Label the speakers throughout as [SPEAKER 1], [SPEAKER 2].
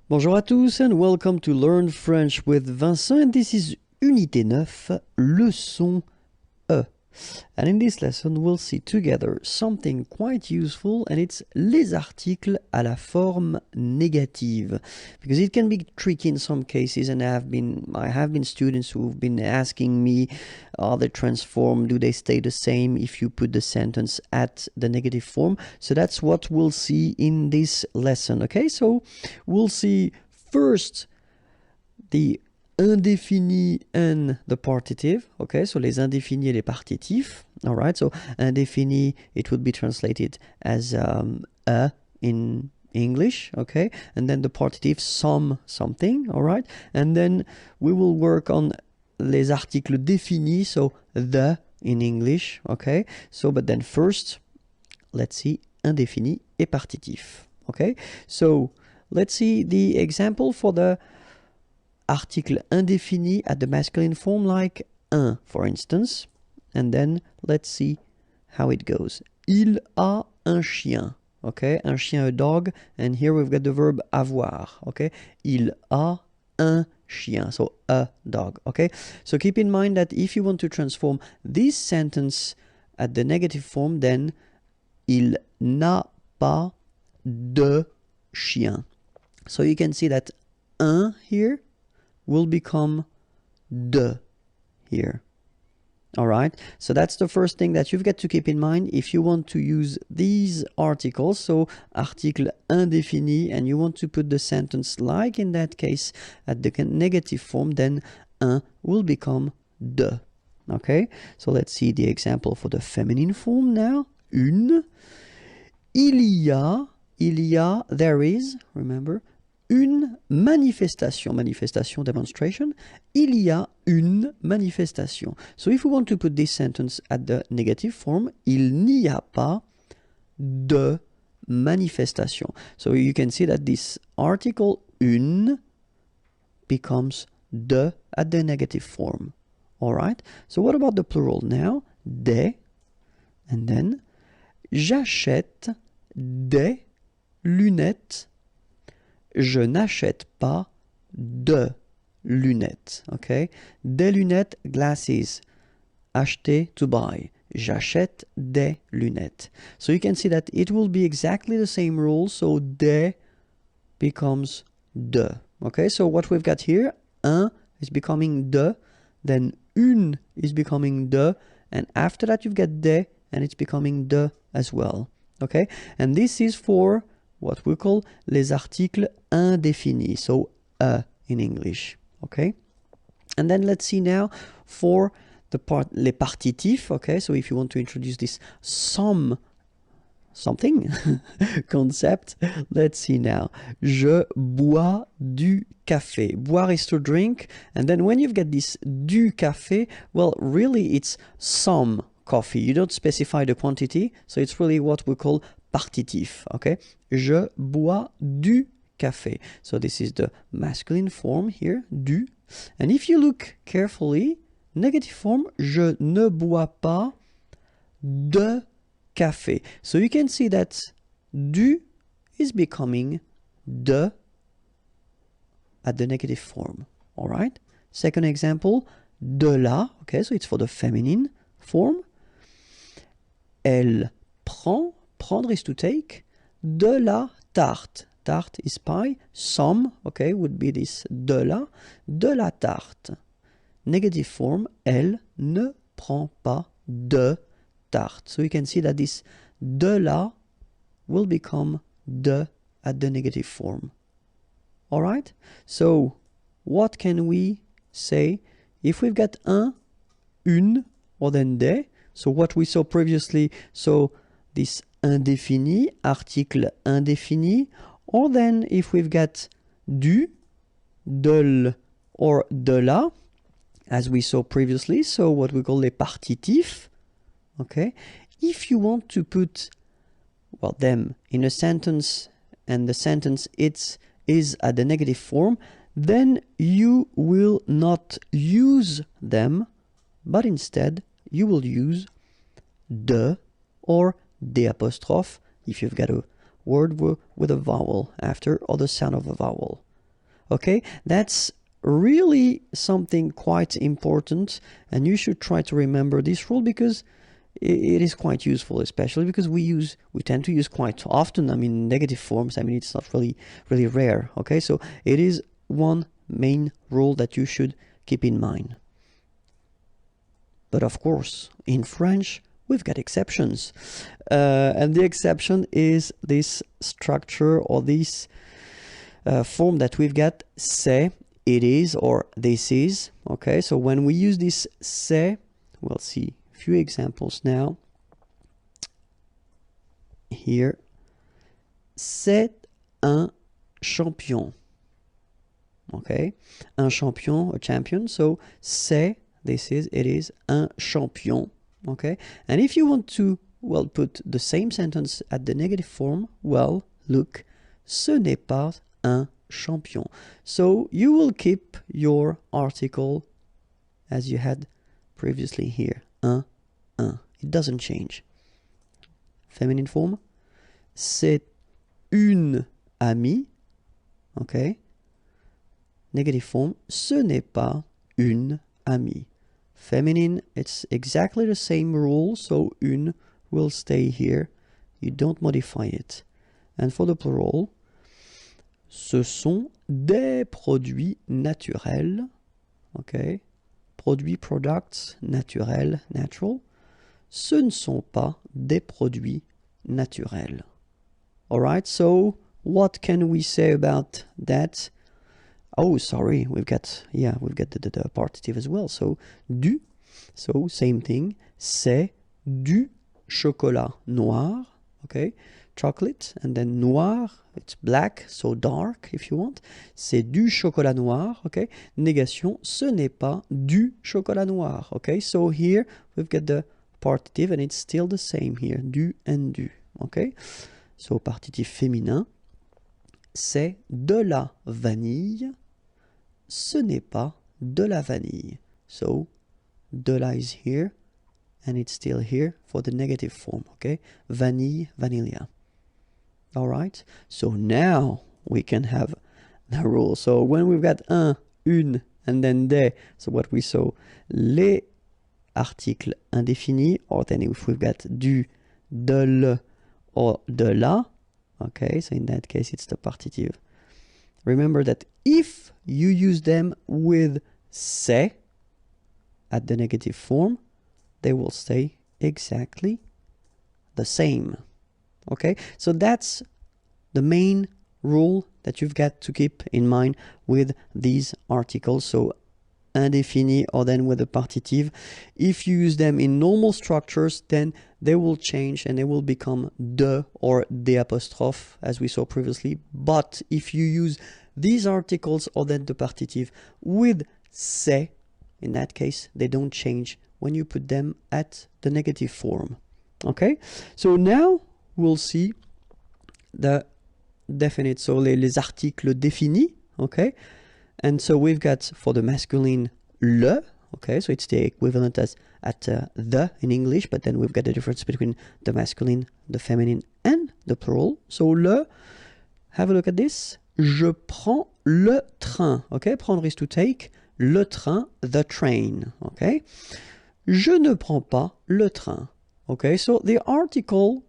[SPEAKER 1] Bonjour à tous and welcome to Learn French with Vincent, and this is Unité 9, leçon E. And in this lesson we'll see together something quite useful, and it's les articles à la forme négative, because it can be tricky in some cases, and I have been students who've been asking me, are they transformed, do they stay the same if you put the sentence at the negative form? So that's what we'll see in this lesson. Okay, so we'll see first the indéfini and the partitive. Okay, so les indéfinis et les partitifs. All right, so indéfini, it would be translated as a in English. Okay, and then the partitive, something. All right, and then we will work on les articles définis, so the in English. Okay, so but then first let's see indéfini et partitif. Okay, so let's see the example for the article indéfini at the masculine form, like un, for instance. And then let's see how it goes. Il a un chien. Okay, un chien, a dog. And here we've got the verb avoir. Okay, il a un chien. So a dog. Okay, so keep in mind that if you want to transform this sentence at the negative form, then il n'a pas de chien. So you can see that un here will become de here. All right, so that's the first thing that you've got to keep in mind if you want to use these articles. So article indéfini, and you want to put the sentence like in that case at the negative form, then un will become de. Okay, so let's see the example for the feminine form now. Une. Il y a, there is, remember, une manifestation, demonstration. Il y a une manifestation. So if we want to put this sentence at the negative form, il n'y a pas de manifestation. So you can see that this article une becomes de at the negative form. All right. So what about the plural now? Des, and then j'achète des lunettes. Je n'achète pas de lunettes. Okay, des lunettes, glasses. Acheter, to buy. J'achète des lunettes. So you can see that it will be exactly the same rule. So des becomes de. Okay, so what we've got here, un is becoming de, then une is becoming de, and after that you've got des, and it's becoming de as well. Okay, and this is for what we call les articles indéfinis, so in English. Okay, and then let's see now for the les partitifs. Okay, so if you want to introduce this something concept, let's see now. Je bois du café. Boire is to drink, and then when you've got this du café, well, really it's some coffee. You don't specify the quantity, so it's really what we call partitif. Okay, je bois du café. So this is the masculine form here, du. And if you look carefully, negative form, je ne bois pas de café. So you can see that du is becoming de at the negative form. All right. Second example, de la. Okay, so it's for the feminine form. Elle prend, prendre is to take, de la tarte. Tarte is pie. Some, okay, would be this de la tarte. Negative form, elle ne prend pas de tarte. So you can see that this de la will become de at the negative form. All right? So what can we say if we've got un, une, or then des? So what we saw previously, so this indéfini, article indéfini, or then if we've got du, de l, or de la, as we saw previously, so what we call les partitifs. Okay, if you want to put, well, them in a sentence, and the sentence is at the negative form, then you will not use them, but instead you will use de or des apostrophe if you've got a word with a vowel after or the sound of a vowel. Okay, that's really something quite important, and you should try to remember this rule because it is quite useful, especially because we tend to use quite often. I mean, negative forms. I mean, it's not really rare. Okay, so it is one main rule that you should keep in mind. But of course, in French, we've got exceptions. And the exception is this structure or this form that we've got, c'est, it is, or this is. Okay, so when we use this c'est, we'll see a few examples now. Here, c'est un champion. Okay, un champion, a champion. So c'est, this is, it is, un champion. Okay, and if you want to, well, put the same sentence at the negative form, well, look, ce n'est pas un champion. So you will keep your article as you had previously here, un. It doesn't change. Feminine form, c'est une amie. Okay. Negative form, ce n'est pas une amie. Feminine, it's exactly the same rule, so une will stay here. You don't modify it. And for the plural, ce sont des produits naturels. Okay. Produits, products, naturels, natural. Ce ne sont pas des produits naturels. Alright, so what can we say about that? Oh, sorry, we've got the partitive as well. So, du, so same thing, c'est du chocolat noir, okay? Chocolate, and then noir, it's black, so dark if you want. C'est du chocolat noir, okay? Négation, ce n'est pas du chocolat noir, okay? So here we've got the partitive and it's still the same here, du and du, okay? So partitif féminin, c'est de la vanille. Ce n'est pas de la vanille. So, de la is here, and it's still here for the negative form, okay? Vanille, vanilla. All right? So now we can have the rule. So when we've got un, une, and then des, so what we saw, les articles indéfinis, or then if we've got du, de le, or de la, okay? So in that case, it's the partitive. Remember that if you use them with c'est at the negative form, they will stay exactly the same. Okay, so that's the main rule that you've got to keep in mind with these articles. So indéfini or then with the partitive. If you use them in normal structures, then they will change and they will become de or des apostrophe as we saw previously. But if you use these articles or then the partitive with c'est, in that case, they don't change when you put them at the negative form. Okay, so now we'll see the definite, so les articles définis, okay? And so we've got for the masculine le, okay, so it's the equivalent as at the in English, but then we've got the difference between the masculine, the feminine, and the plural. So le, have a look at this. Je prends le train, okay? Prendre is to take, le train, the train, okay? Je ne prends pas le train, okay? So the article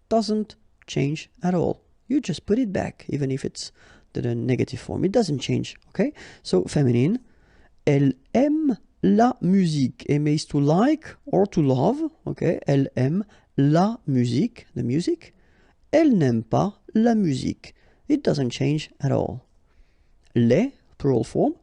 [SPEAKER 1] doesn't change at all. You just put it back, even if it's the negative form. It doesn't change, okay? So feminine, elle aime la musique. Aimer is to like or to love, okay? Elle aime la musique, the music. Elle n'aime pas la musique. It doesn't change at all. Les, plural form,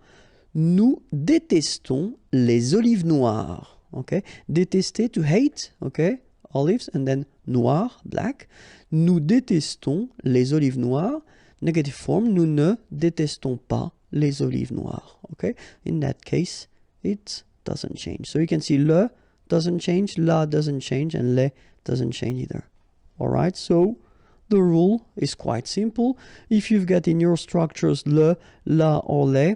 [SPEAKER 1] nous détestons les olives noires, okay? Détester, to hate, okay? Olives, and then noir, black. Nous détestons les olives noires. Negative form, nous ne détestons pas les olives noires. Okay? In that case, it doesn't change. So you can see le doesn't change, la doesn't change, and les doesn't change either. Alright, so the rule is quite simple. If you've got in your structures le, la, or les,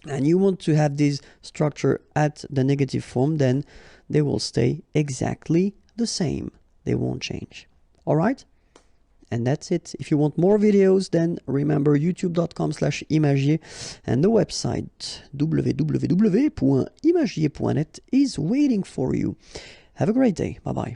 [SPEAKER 1] and you want to have this structure at the negative form, then they will stay exactly the same. They won't change. Alright? And that's it. If you want more videos, then remember youtube.com/imagier, and the website www.imagier.net is waiting for you. Have a great day. Bye-bye.